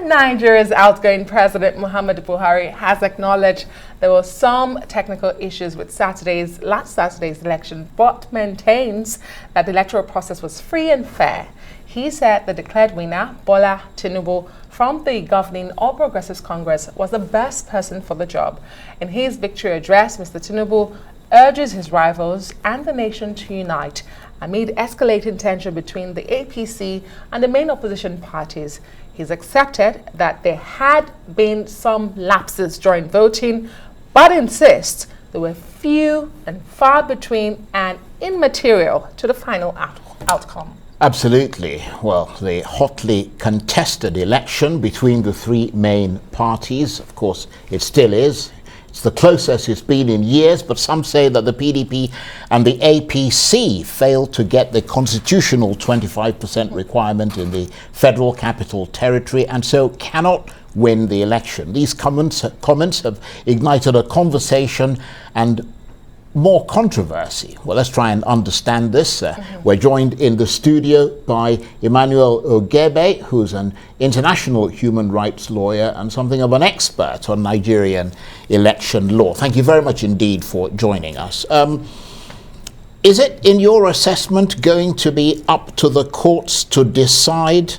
Nigeria's outgoing president, Muhammadu Buhari, has acknowledged there were some technical issues with last Saturday's election, but maintains that the electoral process was free and fair. He said the declared winner, Bola Tinubu, from the governing All Progressives Congress, was the best person for the job. In his victory address, Mr. Tinubu urges his rivals and the nation to unite amid escalating tension between the APC and the main opposition parties. He's accepted that there had been some lapses during voting, but insists there were few and far between and immaterial to the final outcome. Absolutely. Well, the hotly contested election between the three main parties, of course, it still is. It's the closest it's been in years, but some say that the PDP and the APC failed to get the constitutional 25% requirement in the Federal Capital Territory and so cannot win the election. These comments have ignited a conversation and more controversy. Well, let's try and understand this. We're joined in the studio by Emmanuel Ogebe, who's an international human rights lawyer and something of an expert on Nigerian election law. Thank you very much indeed for joining us. Is it, in your assessment, going to be up to the courts to decide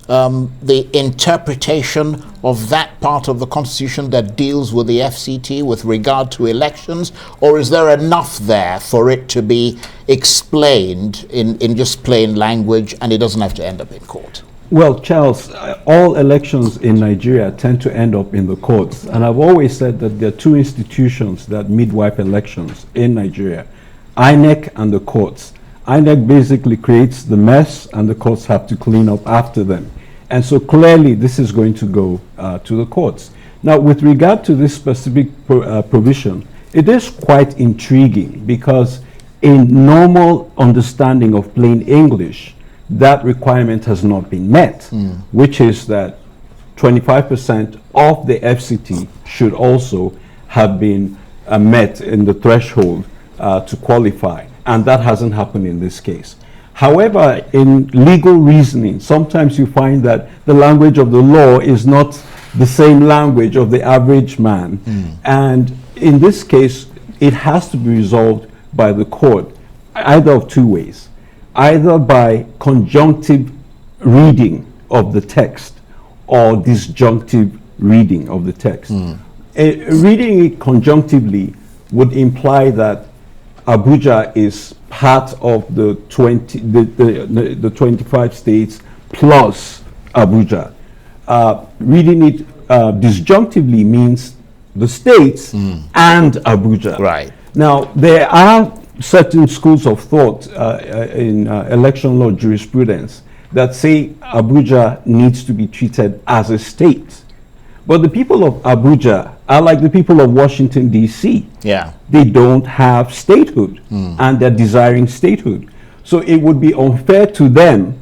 the interpretation of that part of the Constitution that deals with the FCT with regard to elections, or is there enough there for it to be explained in just plain language and it doesn't have to end up in court? Well, Charles, all elections in Nigeria tend to end up in the courts, and I've always said that there are two institutions that midwife elections in Nigeria, INEC and the courts. INEC basically creates the mess and the courts have to clean up after them. And so clearly this is going to go to the courts. Now, with regard to this specific provision, it is quite intriguing because in normal understanding of plain English, that requirement has not been met, which is that 25% of the FCT should also have been met in the threshold to qualify. And that hasn't happened in this case. However, in legal reasoning, sometimes you find that the language of the law is not the same language of the average man. And in this case, it has to be resolved by the court, either of two ways. Either by conjunctive reading of the text or disjunctive reading of the text. Reading it conjunctively would imply that Abuja is part of the 25 states plus Abuja. Reading it disjunctively means the states and Abuja. Right. Now, there are certain schools of thought in election law jurisprudence that say Abuja needs to be treated as a state. But the people of Abuja are like the people of Washington, D.C. Yeah. They don't have statehood, and they're desiring statehood. So it would be unfair to them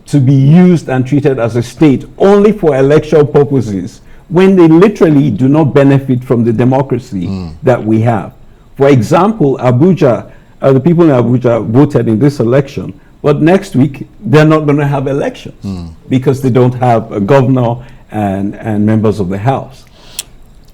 to be used and treated as a state only for electoral purposes when they literally do not benefit from the democracy that we have. For example, Abuja, the people in Abuja voted in this election, but next week they're not going to have elections because they don't have a governor and members of the House.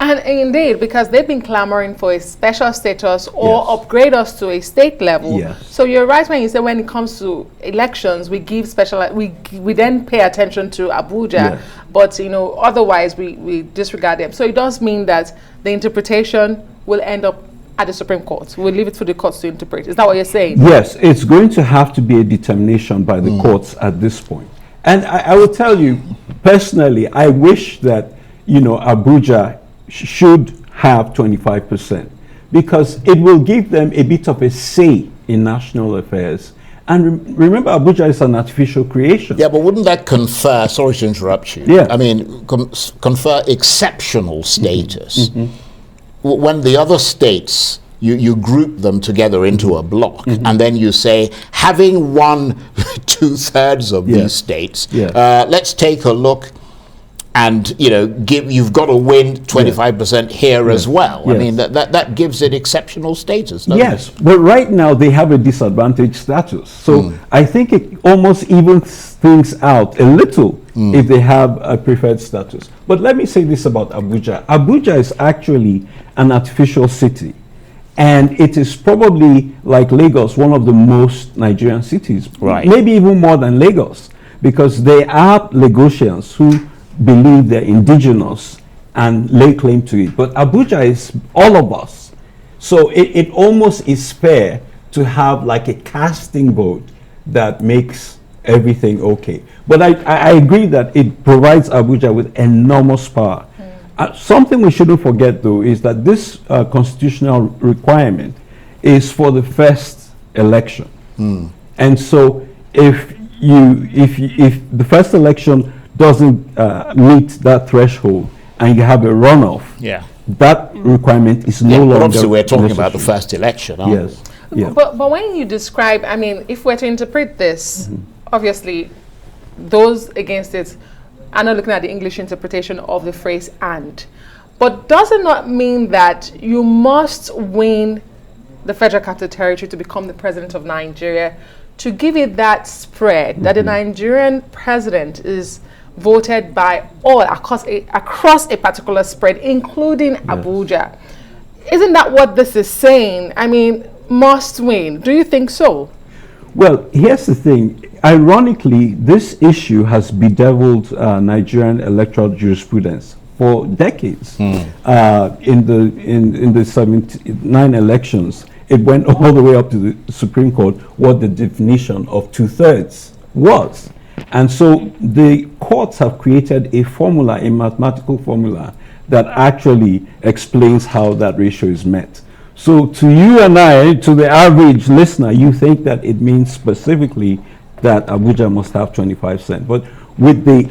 And indeed, because they've been clamoring for a special status or upgrade us to a state level. So you're right when you say when it comes to elections, we give special, we then pay attention to Abuja, but you know, otherwise we disregard them. So it does mean that the interpretation will end up at the Supreme Court. We'll leave it for the courts to interpret. Is that what you're saying? Yes, it's going to have to be a determination by the courts at this point. And I will tell you, personally, I wish that, you know, Abuja should have 25% because it will give them a bit of a say in national affairs. And remember, Abuja is an artificial creation. Yeah, but wouldn't that confer, sorry to interrupt you, Yeah. I mean, confer exceptional status when the other states, you group them together into a block, and then you say, having won 2/3 of these states, let's take a look and you've got to win 25% here as well. Yes. I mean that gives it exceptional status, doesn't Yes, it? but right now they have a disadvantaged status. So I think it almost evens things out a little if they have a preferred status. But let me say this about Abuja. Abuja is actually an artificial city. And it is probably, like Lagos, one of the most Nigerian cities. Right. Maybe even more than Lagos. Because there are Lagosians who believe they're indigenous and lay claim to it. But Abuja is all of us. So it almost is fair to have like a casting vote that makes everything okay. But I agree that it provides Abuja with enormous power. Something we shouldn't forget, though, is that this constitutional requirement is for the first election. And so if the first election doesn't meet that threshold and you have a runoff, that requirement is no longer But obviously we're talking necessary. about the first election, aren't Yes. Yeah. But when you describe, I mean, if we're to interpret this, obviously, those against it are not looking at the English interpretation of the phrase "and." But does it not mean that you must win the Federal Capital Territory to become the president of Nigeria, to give it that spread that the Nigerian president is voted by all across a particular spread, including Abuja? Isn't that what this is saying? I mean, must win. Do you think so? Well, here's the thing. Ironically, this issue has bedeviled Nigerian electoral jurisprudence for decades. In the 79 elections, it went all the way up to the Supreme Court what the definition of 2/3 was. And so the courts have created a formula, a mathematical formula, that actually explains how that ratio is met. So to you and I, to the average listener, you think that it means specifically that Abuja must have 25%. But with the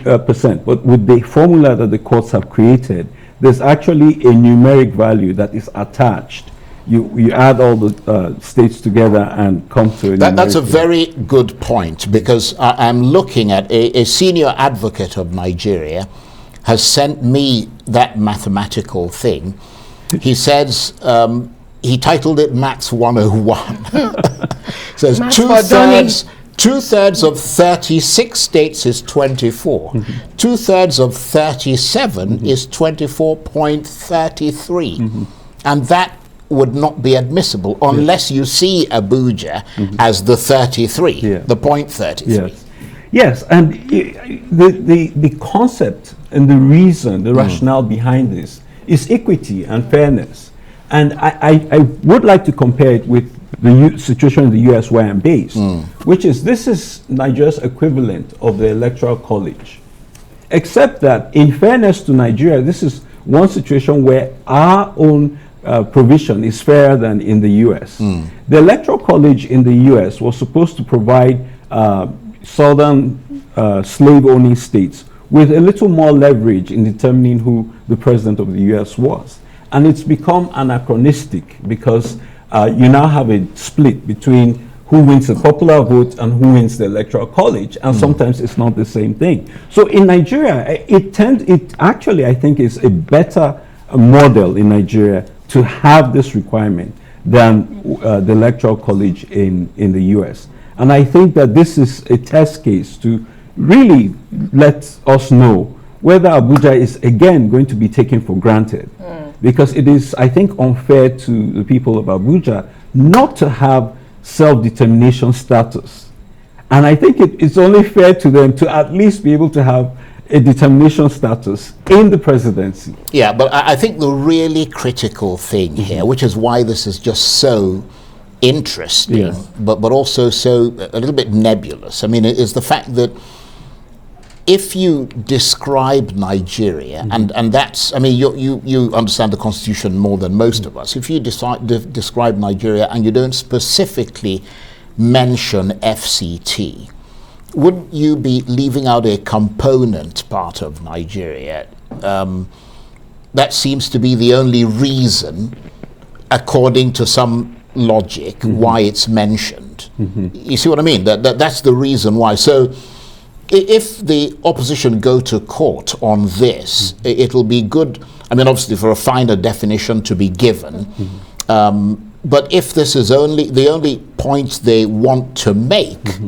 formula that the courts have created, there's actually a numeric value that is attached. You add all the states together and come to a That's a numeric very good point, because I'm looking at a senior advocate of Nigeria has sent me that mathematical thing. He says, he titled it Maths 101. Says two-thirds of 36 states is 24. Two-thirds of 37 is 24.33. And that would not be admissible unless you see Abuja as the 33, the point 33. Yes, and the concept and the reason, the rationale behind this is equity and fairness. And I would like to compare it with the situation in the US where I'm based, which is, this is Nigeria's equivalent of the Electoral College. Except that, in fairness to Nigeria, this is one situation where our own provision is fairer than in the US. The Electoral College in the US was supposed to provide southern slave-owning states with a little more leverage in determining who the president of the US was. And it's become anachronistic because you now have a split between who wins the popular vote and who wins the Electoral College, and sometimes it's not the same thing. So in Nigeria, it actually, I think, is a better model in Nigeria to have this requirement than the Electoral College in the US. And I think that this is a test case to really let us know whether Abuja is again going to be taken for granted. Because it is, I think, unfair to the people of Abuja not to have self-determination status. And I think it's only fair to them to at least be able to have a determination status in the presidency. Yeah, but I think the really critical thing here, which is why this is just so interesting, but also so a little bit nebulous, I mean, is the fact that if you describe Nigeria, and that's, I mean, you understand the Constitution more than most of us. If you describe Nigeria and you don't specifically mention FCT, wouldn't you be leaving out a component part of Nigeria? That seems to be the only reason, according to some logic, why it's mentioned. You see what I mean? That's the reason why. So if the opposition go to court on this, it'll be good, I mean, obviously for a finer definition to be given, but if this is the only point they want to make,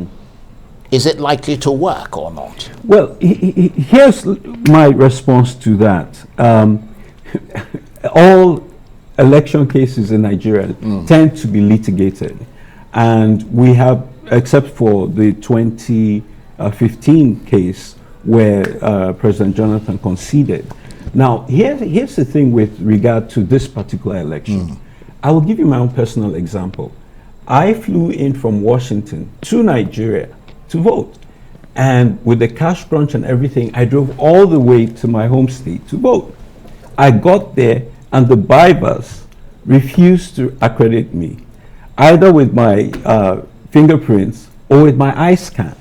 is it likely to work or not? Well, here's my response to that. All election cases in Nigeria tend to be litigated, and we have, except for the 2015 case where President Jonathan conceded. Now, here's the thing with regard to this particular election. I will give you my own personal example. I flew in from Washington to Nigeria to vote. And with the cash crunch and everything, I drove all the way to my home state to vote. I got there and the Bivas refused to accredit me, either with my fingerprints or with my eye scan.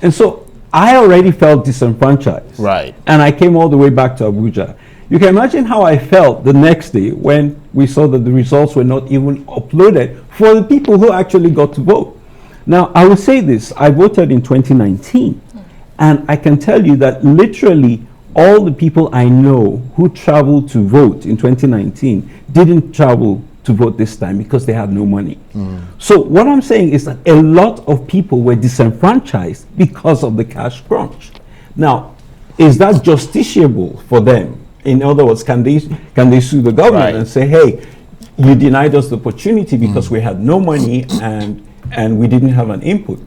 And so I already felt disenfranchised. Right. And I came all the way back to Abuja. You can imagine how I felt the next day when we saw that the results were not even uploaded for the people who actually got to vote. Now, I will say this, I voted in 2019, and I can tell you that literally all the people I know who traveled to vote in 2019 didn't travel to vote this time because they had no money. So what I'm saying is that a lot of people were disenfranchised because of the cash crunch. Now, is that justiciable for them? In other words, can they sue the government and say, hey, you denied us the opportunity because we had no money and we didn't have an input?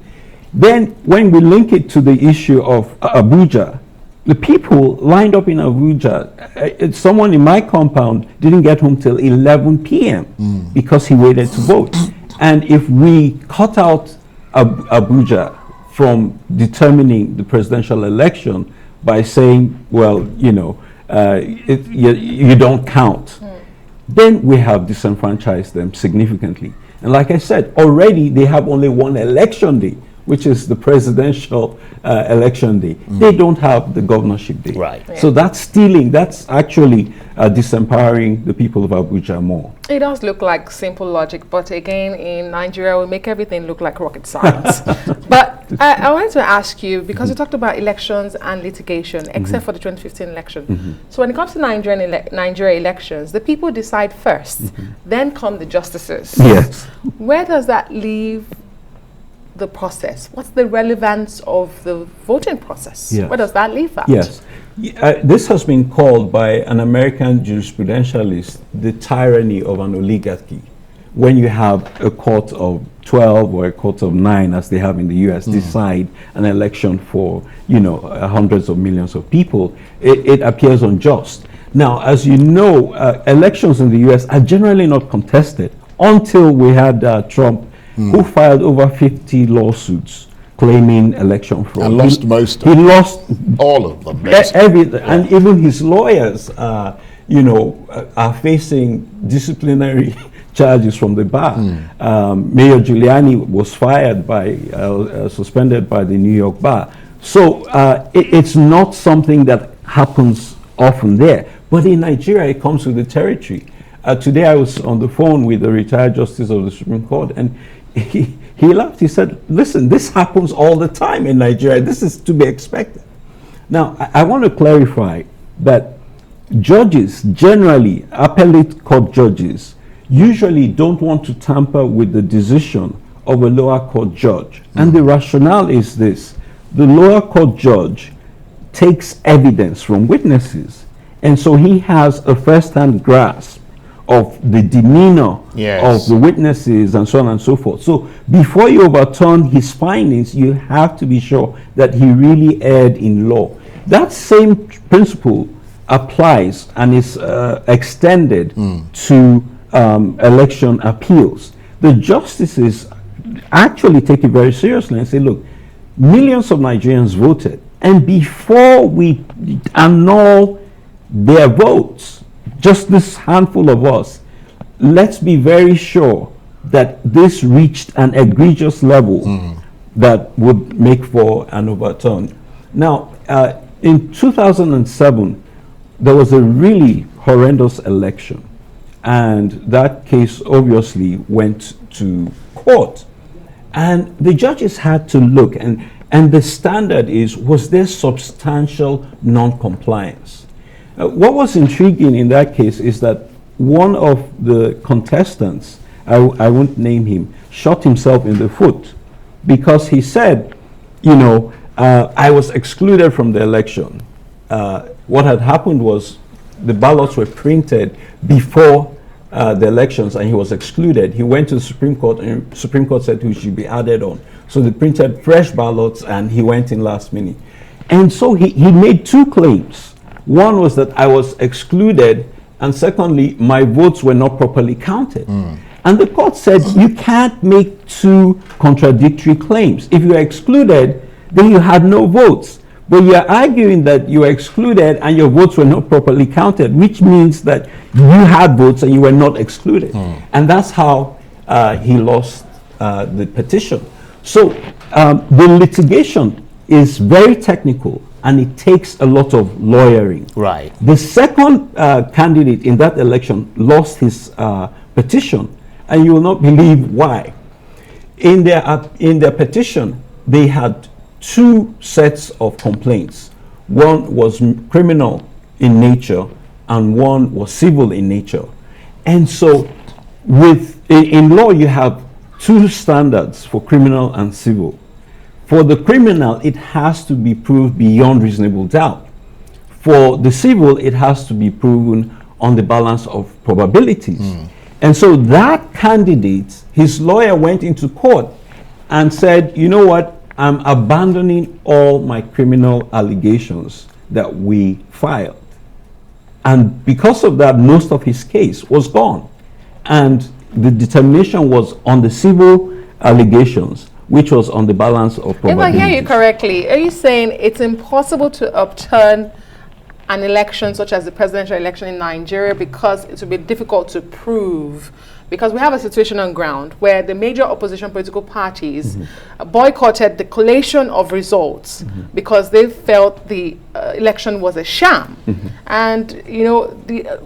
Then when we link it to the issue of Abuja, the people lined up in Abuja, someone in my compound didn't get home till 11 p.m. Because he waited to vote. And if we cut out Abuja from determining the presidential election by saying, well, you know, you don't count, then we have disenfranchised them significantly. And like I said, already they have only one election day, which is the presidential election day. They don't have the governorship day. Right. So that's stealing, that's actually disempowering the people of Abuja more. It does look like simple logic, but again, in Nigeria, we make everything look like rocket science. But I wanted to ask you, because you talked about elections and litigation, except for the 2015 election. So when it comes to Nigeria elections, the people decide first, then come the justices. Yes. Where does that leave the process? What's the relevance of the voting process? Yes. Where does that leave that? Yes. This has been called by an American jurisprudentialist the tyranny of an oligarchy. When you have a court of 12 or a court of 9, as they have in the US, decide an election for, you know, hundreds of millions of people, it appears unjust. Now, as you know, elections in the US are generally not contested until we had Trump, who filed over 50 lawsuits claiming election fraud. And lost most of them. He lost all of them. And even his lawyers, you know, are facing disciplinary charges from the bar. Mayor Giuliani was fired by, suspended by the New York bar. So it's not something that happens often there. But in Nigeria, it comes with the territory. Today I was on the phone with the retired Justice of the Supreme Court, and he laughed. He said, listen, this happens all the time in Nigeria. This is to be expected. Now, I want to clarify that judges, generally, appellate court judges, usually don't want to tamper with the decision of a lower court judge. And the rationale is this. The lower court judge takes evidence from witnesses, and so he has a first-hand grasp of the demeanor of the witnesses and so on and so forth. So before you overturn his findings, you have to be sure that he really erred in law. That same principle applies and is extended to election appeals. The justices actually take it very seriously and say, look, millions of Nigerians voted, and before we annul their votes, just this handful of us, let's be very sure that this reached an egregious level that would make for an overturn. Now, in 2007, there was a really horrendous election, and that case obviously went to court. And the judges had to look, and And the standard is, was there substantial non-compliance? What was intriguing in that case is that one of the contestants, I won't name him, shot himself in the foot because he said, I was excluded from the election. What had happened was the ballots were printed before the elections and he was excluded. He went to the Supreme Court and the Supreme Court said he should be added on. So they printed fresh ballots and he went in last minute. And so he made two claims. One was that I was excluded, and secondly, my votes were not properly counted. And the court said you can't make two contradictory claims. If you are excluded, then you had no votes. But you are arguing that you were excluded and your votes were not properly counted, which means that you had votes and you were not excluded. And that's how he lost the petition. So the litigation is very technical and it takes a lot of lawyering. Right. The second candidate in that election lost his petition, and you will not believe why. In their petition, they had two sets of complaints. One was criminal in nature and one was civil in nature. And so in law, you have two standards for criminal and civil. For the criminal, it has to be proved beyond reasonable doubt. For the civil, it has to be proven on the balance of probabilities. And so that candidate, his lawyer went into court and said, you know what, I'm abandoning all my criminal allegations that we filed. And because of that, most of his case was gone. And the determination was on the civil allegations, which was on the balance of probabilities. If I hear you correctly, are you saying it's impossible to upturn an election such as the presidential election in Nigeria because it would be difficult to prove? Because we have a situation on ground where the major opposition political parties boycotted the collation of results because they felt the election was a sham. And,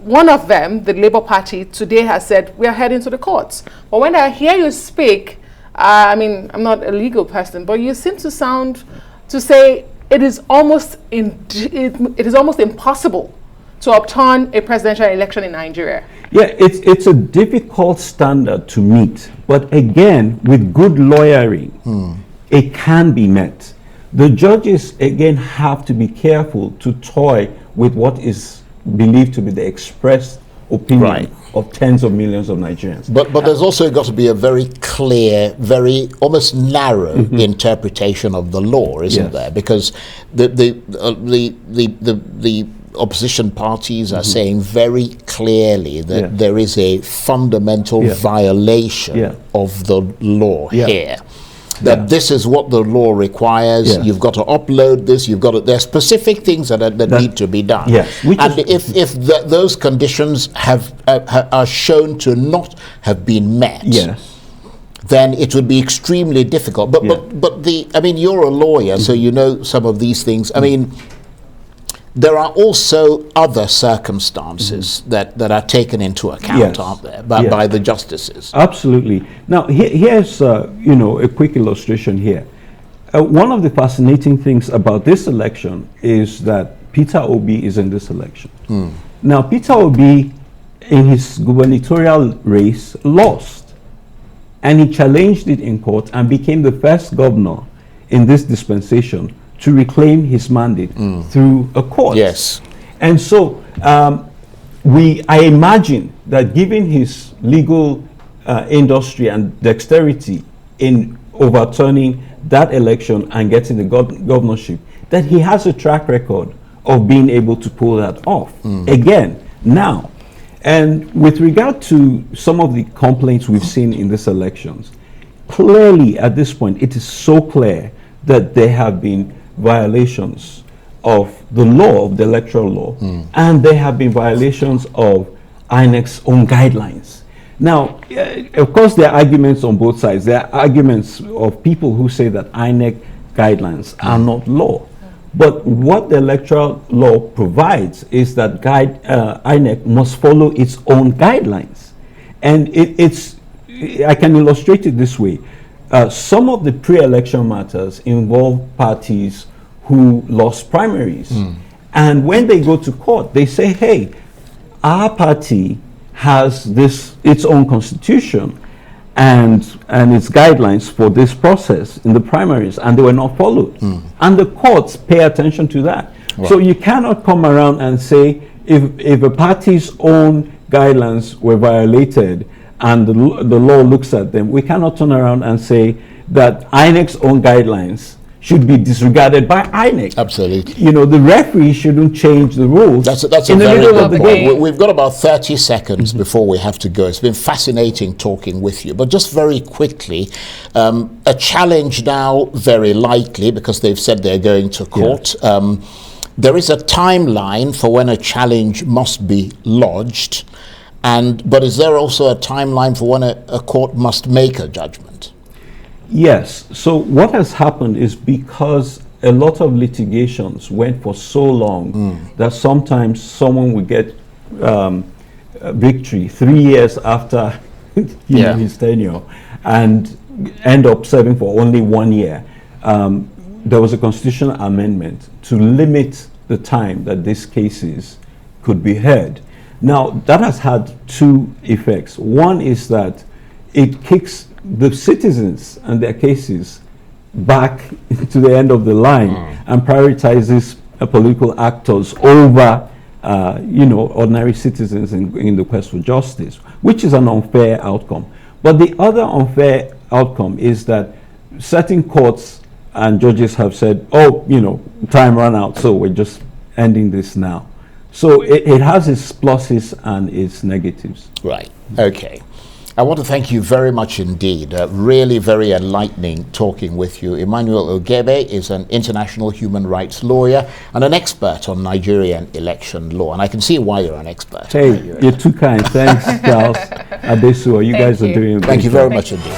one of them, the Labour Party, today has said, we are heading to the courts. But when I hear you speak, I'm not a legal person, but you seem to say it is almost impossible to upturn a presidential election in Nigeria. Yeah, it's a difficult standard to meet, but again, with good lawyering, it can be met. The judges, again, have to be careful to toy with what is believed to be the expressed opinion of tens of millions of Nigerians. But there's also got to be a very clear, very almost narrow interpretation of the law, isn't there? Because the opposition parties are saying very clearly that there is a fundamental violation of the law here. That this is what the law requires. You've got to upload this. There's specific things that need to be done. And if those conditions are shown to not have been met, then it would be extremely difficult. But you're a lawyer, so you know some of these things. There are also other circumstances that are taken into account, aren't there, by the justices? Absolutely. Now, here's a quick illustration here. One of the fascinating things about this election is that Peter Obi is in this election. Now, Peter Obi, in his gubernatorial race, lost. And he challenged it in court and became the first governor in this dispensation to reclaim his mandate through a court. Yes. And so I imagine that given his legal industry and dexterity in overturning that election and getting the governorship, that he has a track record of being able to pull that off again now. And with regard to some of the complaints we've seen in these elections, clearly at this point it is so clear that there have been violations of the law, of the electoral law, and there have been violations of INEC's own guidelines. Now, of course, there are arguments on both sides. There are arguments of people who say that INEC guidelines are not law. But what the electoral law provides is that INEC must follow its own guidelines. And I can illustrate it this way. some of the pre-election matters involve parties who lost primaries. And when they go to court, they say, hey, our party has its own constitution and its guidelines for this process in the primaries, and they were not followed. And the courts pay attention to that. Right. So you cannot come around and say, if a party's own guidelines were violated and the law looks at them, we cannot turn around and say that INEC's own guidelines should be disregarded by INEC. Absolutely. You know, the referee shouldn't change the rules. That's a in the very middle good of the point. game. We've got about 30 seconds before we have to go. It's been fascinating talking with you. But just very quickly, a challenge now very likely, because they've said they're going to court. Yeah. There is a timeline for when a challenge must be lodged. But is there also a timeline for when a court must make a judgment? Yes. So what has happened is, because a lot of litigations went for so long that sometimes someone would get victory 3 years after his tenure and end up serving for only 1 year. There was a constitutional amendment to limit the time that these cases could be heard. Now, that has had two effects. One is that it kicks the citizens and their cases back to the end of the line and prioritizes political actors over, ordinary citizens in the quest for justice, which is an unfair outcome. But the other unfair outcome is that certain courts and judges have said, time ran out, so we're just ending this now. So it has its pluses and its negatives. Right. Okay. I want to thank you very much indeed. Really very enlightening talking with you. Emmanuel Ogebe is an international human rights lawyer and an expert on Nigerian election law. And I can see why you're an expert. Hey, you're too kind. Thanks, Charles. Adesu, you guys are doing a great job. Thank you very much indeed.